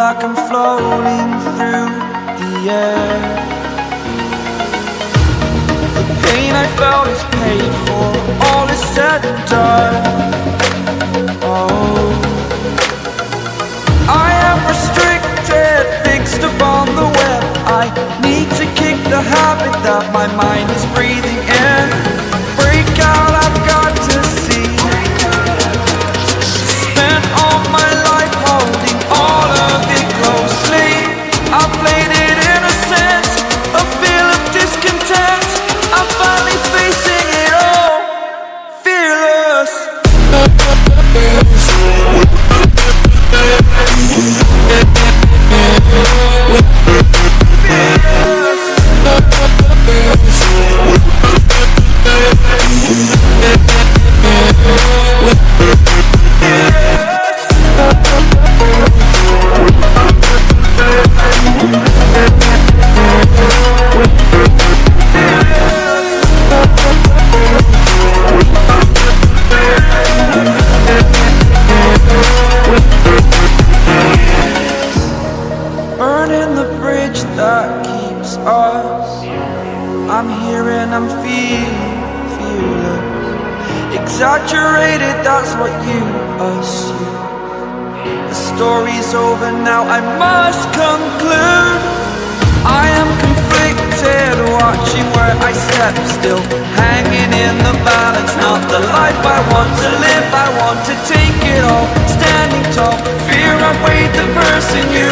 like I'm floating through the air. The pain I felt is paid for, all is said and done. Oh, I am restricted, fixed upon the web. I need to kick the habit that my mind is breathing in. Break out, I've got to see. Spent all my life holding all of it closely. I played it innocent, a feel of discontent. I'm finally facing it all, fearless. Burning the bridge that keeps us. I'm here and I'm feeling fearless. Exaggerated, that's what you assume. The story's over now, I must conclude. I am conflicted, watching where I step still, hanging in the balance. Not the life I want to live, I want to take it all. Standing tall, fear I've weighed the person you